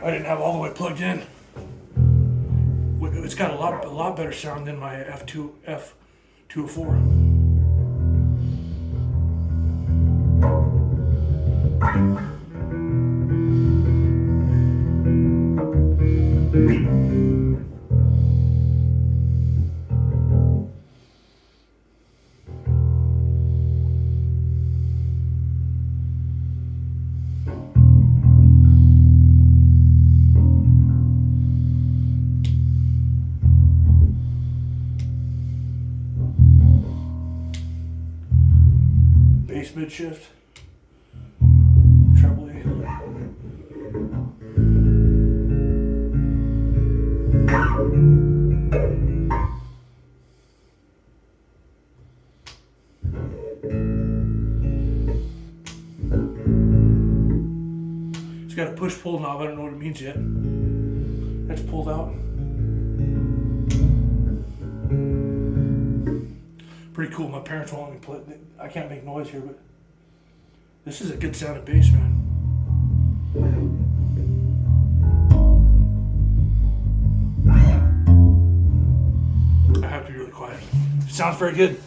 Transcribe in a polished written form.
I didn't have all the way plugged in. It's got a lot better sound than my F204. Bass mid shift, treble. It's got a push-pull knob. I don't know what it means yet. That's pulled out. Pretty cool. My parents won't let me play. I can't make noise here, but this is a good sounding bass, man. I have to be really quiet. It sounds very good.